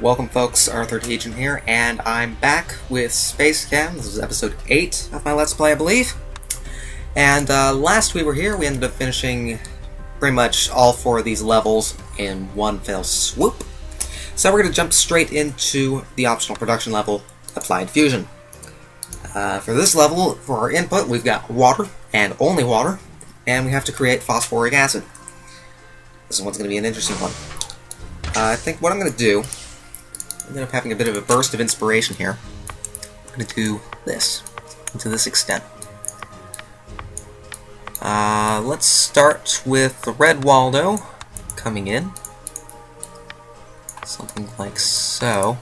Welcome folks, Arthur Agent here, and I'm back with SpaceChem. This is episode 8 of my Let's Play, I believe. And last we were here, we ended up finishing pretty much all 4 of these levels in one fell swoop. So we're going to jump straight into the optional production level, Applied Fusion. For this level, for our input, we've got water, and only water, and we have to create phosphoric acid. This one's going to be an interesting one. I think what I'm going to do, I ended up having a bit of a burst of inspiration here. I'm going to do this, to this extent. Let's start with the red Waldo coming in. Something like so.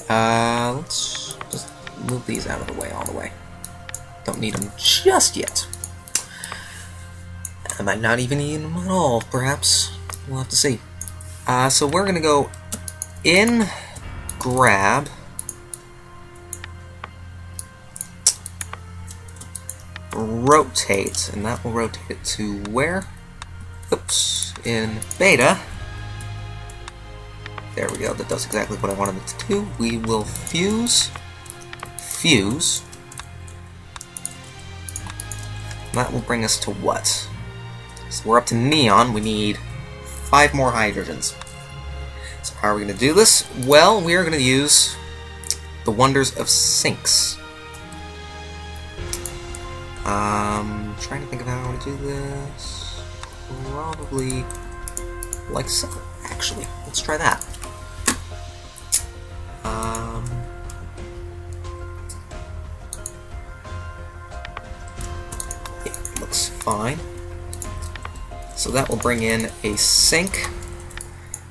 Let's just move these out of the way all the way. Don't need them just yet. I might not even need them at all, perhaps. We'll have to see. So we're going to go in, grab, rotate, and that will rotate it to where? Oops, in beta. There we go, that does exactly what I wanted it to do. We will fuse. That will bring us to what? So we're up to neon, we need 5 more hydrogens. So how are we going to do this? Well, we are going to use the wonders of sinks. Trying to think of how I want to do this. Probably like so, actually. Let's try that. Yeah, looks fine. So that will bring in a sink,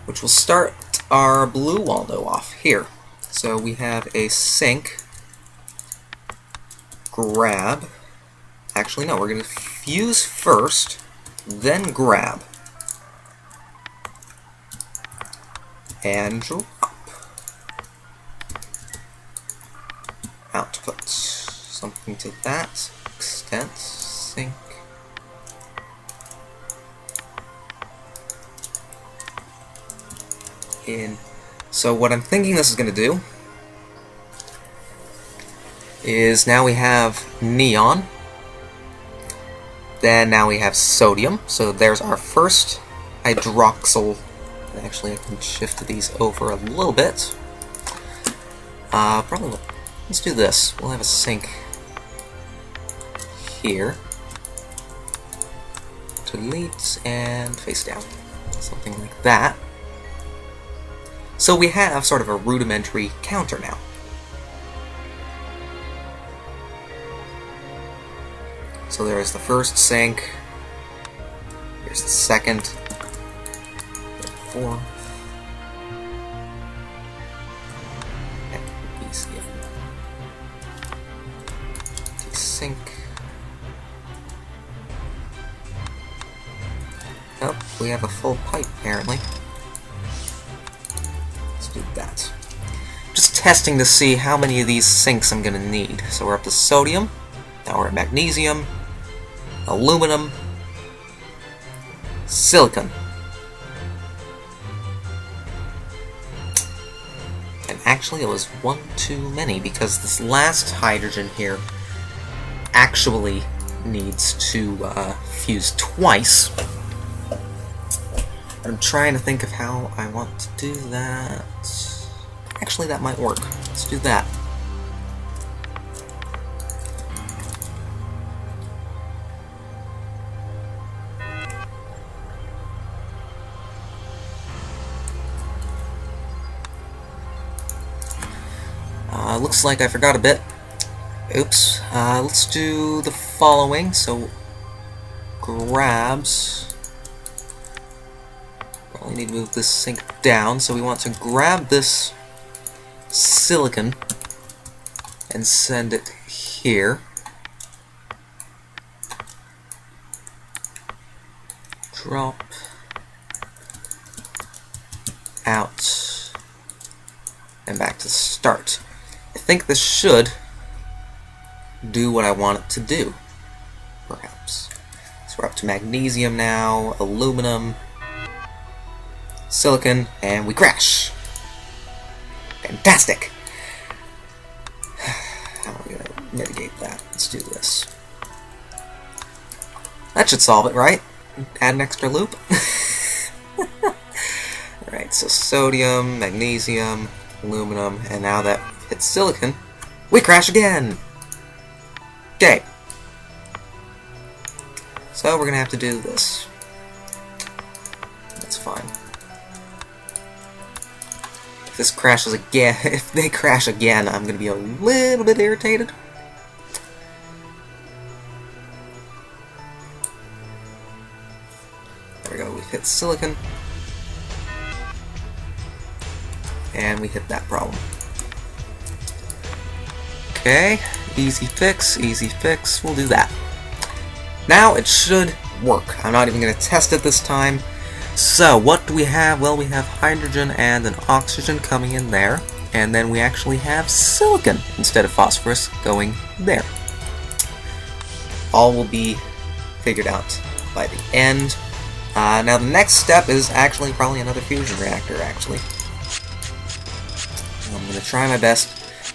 which will start our blue Waldo off here. So we have a sink, grab. Actually, no, we're going to fuse first, then grab. And drop. Output. Something to that extent. Sink. In. So what I'm thinking this is going to do is now we have neon, then now we have sodium, so there's our first hydroxyl. Actually I can shift these over a little bit. Probably, let's do this. We'll have a sink here, delete, and face down. Something like that. So we have sort of a rudimentary counter now. So there's the first sink, here's the second, the fourth, sink. Oh, we have a full pipe apparently. Do that. Just testing to see how many of these sinks I'm going to need. So we're up to sodium, now we're at magnesium, aluminum, silicon. And actually it was one too many because this last hydrogen here actually needs to fuse twice. I'm trying to think of how I want to do that. Actually, that might work. Let's do that. Looks like I forgot a bit. Oops. Let's do the following. So, grabs. We need to move this sink down, so we want to grab this silicon and send it here. Drop out and back to start. I think this should do what I want it to do, perhaps. So we're up to magnesium now, aluminum, silicon, and we crash. Fantastic! How are we going to mitigate that? Let's do this. That should solve it, right? Add an extra loop? Alright, so sodium, magnesium, aluminum, and now that hits silicon, we crash again! Okay. So we're gonna have to do this. That's fine. If this crashes again, if they crash again, I'm gonna be a little bit irritated. There we go, we hit silicon. And we hit that problem. Okay, easy fix, we'll do that. Now it should work. I'm not even going to test it this time. So, what do we have? Well, we have hydrogen and an oxygen coming in there, and then we actually have silicon instead of phosphorus going there. All will be figured out by the end. Now the next step is actually probably another fusion reactor, actually. I'm going to try my best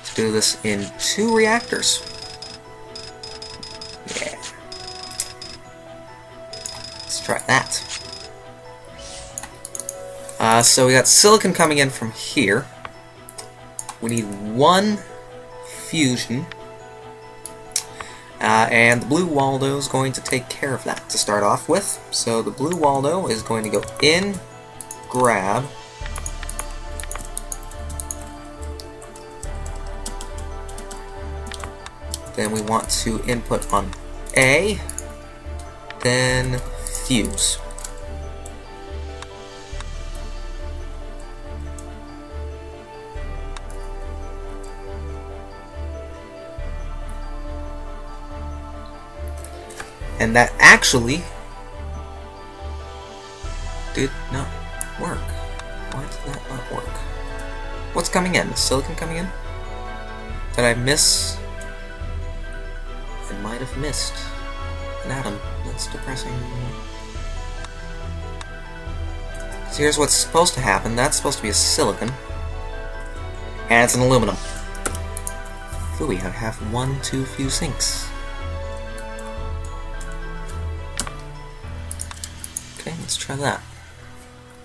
to do this in 2 reactors. Yeah. Let's try that. So we got silicon coming in from here. We need 1 fusion. And the blue Waldo is going to take care of that to start off with. So the blue Waldo is going to go in, grab, then we want to input on A, then fuse. And that actually did not work. Why did that not work? What's coming in? Is silicon coming in? Did I miss? I might have missed an atom. That's depressing. So here's what's supposed to happen. That's supposed to be a silicon. And it's an aluminum. Ooh, we have 1, 2 fuse sinks. Okay, let's try that.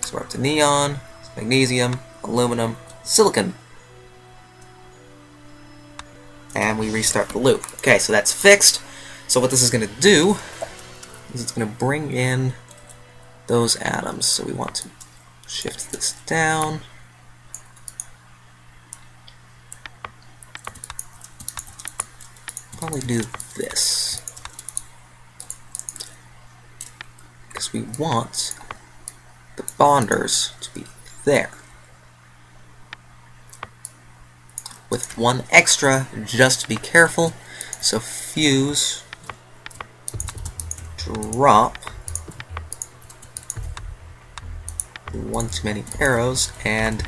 So we're up to neon, magnesium, aluminum, silicon. And we restart the loop. Okay, so that's fixed. So what this is going to do is it's going to bring in those atoms. So we want to shift this down. Probably do this. Because we want the bonders to be there. With 1 extra, just to be careful. So fuse, drop, 1 too many arrows, and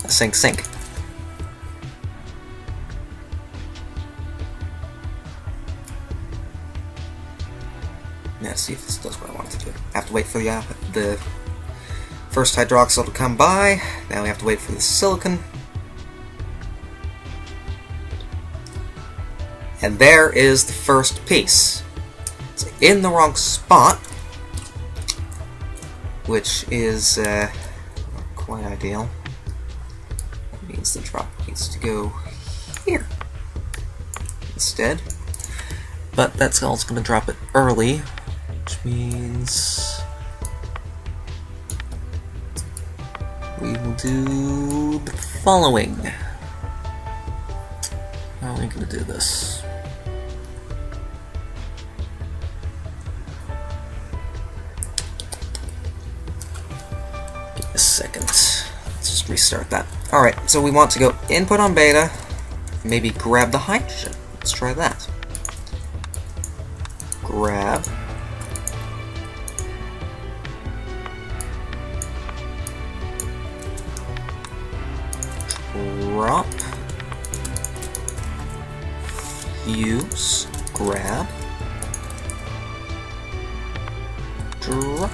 a sink. Now let's see if this does what I want it to do. I have to wait for the first hydroxyl to come by. Now we have to wait for the silicon. And there is the first piece. It's in the wrong spot, which is not quite ideal. That means the drop needs to go here instead. But that's also going to drop it early, which means we will do the following. How are we going to do this? Give me a second. Let's just restart that. Alright, so we want to go input on beta, maybe grab the hydrogen. Let's try that. Grab. Drop. Fuse. Grab. Drop.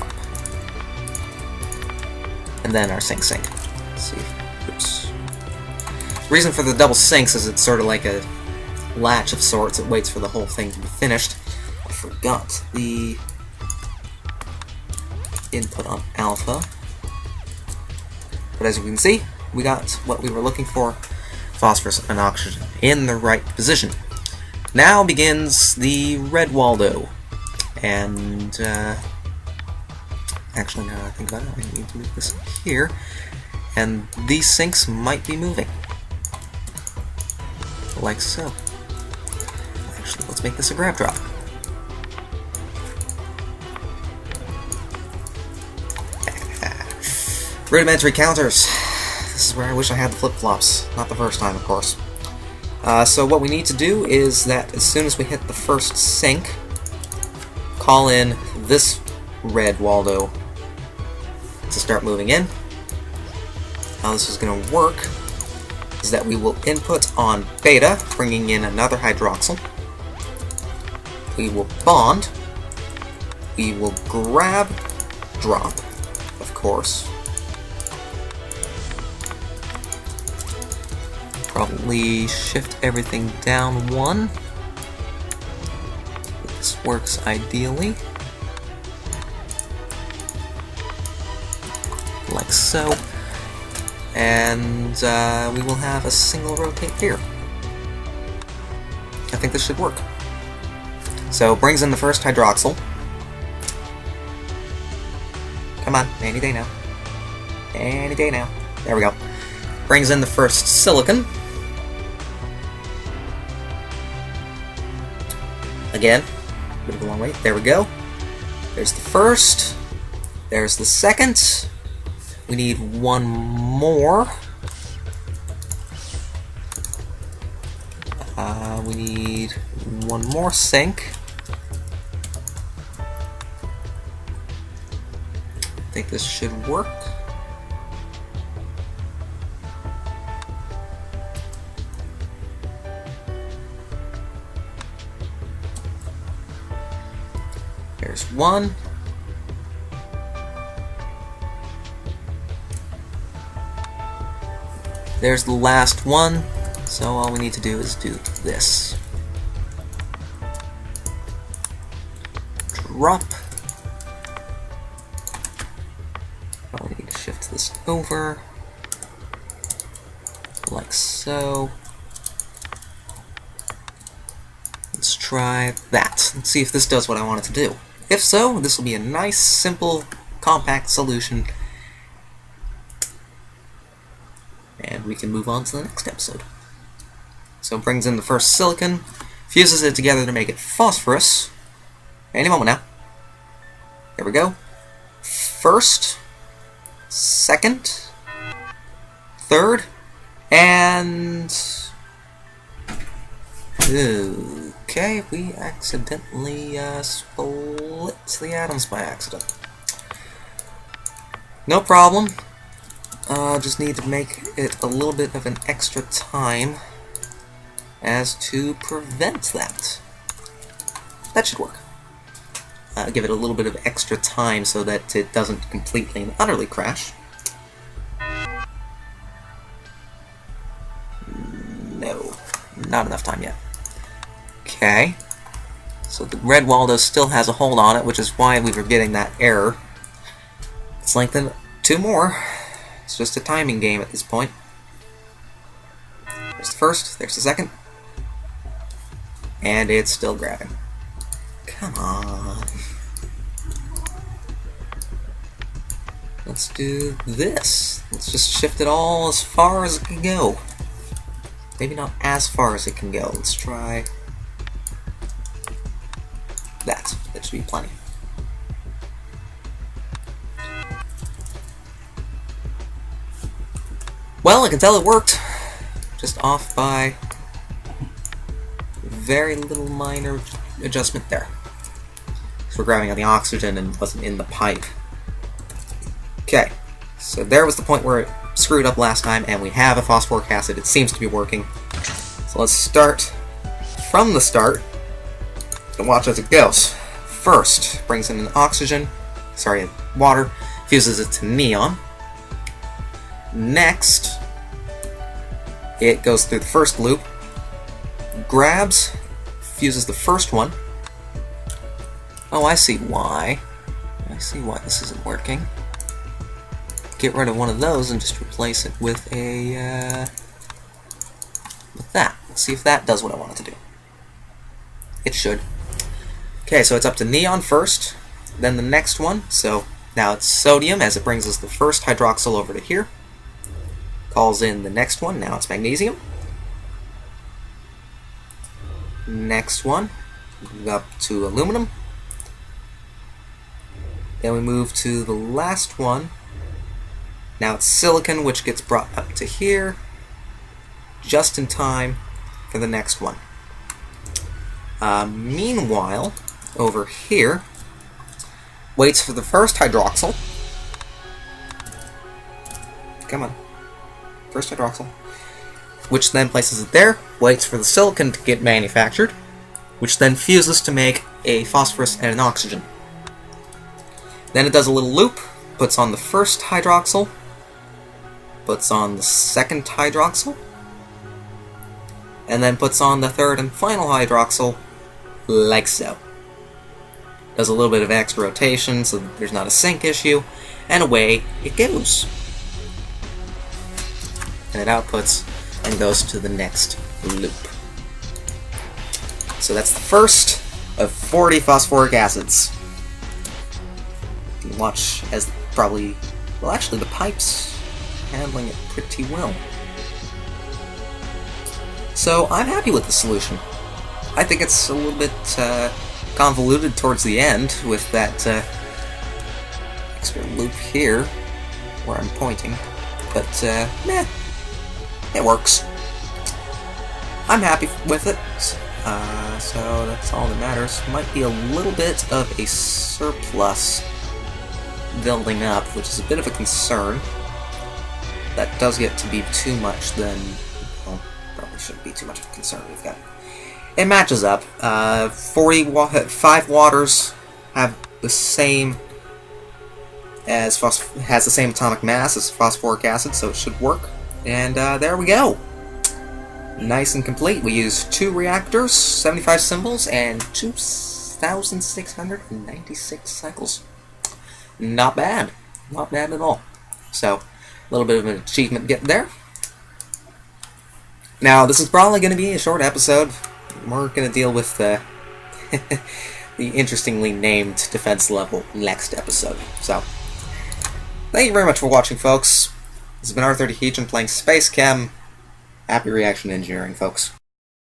and then our sink. Let's see. Oops. Reason for the double sinks is it's sort of like a latch of sorts. It waits for the whole thing to be finished. I forgot the input on alpha. But as you can see, we got what we were looking for, phosphorus and oxygen, in the right position. Now begins the red Waldo. And, actually, now that I think about it, I need to move this here. And these sinks might be moving. Like so. Actually, let's make this a grab drop. Rudimentary counters. This is where I wish I had the flip-flops. Not the first time, of course. So what we need to do is that as soon as we hit the first sink, call in this red Waldo to start moving in. How this is going to work is that we will input on beta, bringing in another hydroxyl. We will bond. We will grab drop, of course. Probably shift everything down one. This works ideally. Like so. And we will have a single rotate here. I think this should work. So brings in the first hydroxyl. Come on, any day now. Any day now. There we go. Brings in the first silicon. Again, bit of a long wait. There we go. There's the first. There's the second. We need one more. We need one more sink. I think this should work. There's one. There's the last one, so all we need to do is do this. Drop. Oh, we need to shift this over, like so. Let's try that. Let's see if this does what I want it to do. If so, this will be a nice, simple, compact solution. And we can move on to the next episode. So it brings in the first silicon, fuses it together to make it phosphorus. Any moment now. There we go. First, second, third, and... okay, we accidentally split the atoms by accident. No problem. Just need to make it a little bit of an extra time as to prevent that. That should work. Give it a little bit of extra time so that it doesn't completely and utterly crash. No, not enough time yet. Okay, so the red Waldo still has a hold on it, which is why we were getting that error. Let's lengthen 2 more. It's just a timing game at this point. There's the first, there's the second. And it's still grabbing. Come on. Let's do this. Let's just shift it all as far as it can go. Maybe not as far as it can go. Let's try that. That should be plenty. Well, I can tell it worked. Just off by very little minor adjustment there. So we're grabbing on the oxygen and wasn't in the pipe. Okay, so there was the point where it screwed up last time, and we have a phosphoric acid. It seems to be working. So let's start from the start and watch as it goes. First, brings in an oxygen, sorry, water, fuses it to neon. Next, it goes through the first loop, grabs, fuses the first one. Oh, I see why. I see why this isn't working. Get rid of one of those and just replace it with a, with that. Let's see if that does what I want it to do. It should. Okay, so it's up to neon first, then the next one. So now it's sodium, as it brings us the first hydroxyl over to here. Calls in the next one, now it's magnesium. Next one, move up to aluminum. Then we move to the last one. Now it's silicon, which gets brought up to here, just in time for the next one. Meanwhile, over here, waits for the first hydroxyl. Come on. First hydroxyl. Which then places it there, waits for the silicon to get manufactured, which then fuses to make a phosphorus and an oxygen. Then it does a little loop, puts on the first hydroxyl, puts on the second hydroxyl, and then puts on the third and final hydroxyl, like so. Does a little bit of extra rotation so that there's not a sync issue, and away it goes. And it outputs and goes to the next loop. So that's the first of 40 phosphoric acids. You can watch as probably, well, actually the pipe's handling it pretty well. So I'm happy with the solution. I think it's a little bit convoluted towards the end with that extra loop here where I'm pointing, but meh, it works. I'm happy with it, so that's all that matters. Might be a little bit of a surplus building up, which is a bit of a concern. That does get to be too much, then, well, probably shouldn't be too much of a concern. We've got, it matches up. 5 waters have the same has the same atomic mass as phosphoric acid, so it should work. And there we go. Nice and complete. We used 2 reactors, 75 symbols, and 2,696 cycles. Not bad. Not bad at all. So, a little bit of an achievement getting there. Now, this is probably going to be a short episode. We're going to deal with the interestingly named defense level next episode. So, thank you very much for watching, folks. This has been R30 Heejin playing SpaceChem. Happy reaction engineering, folks.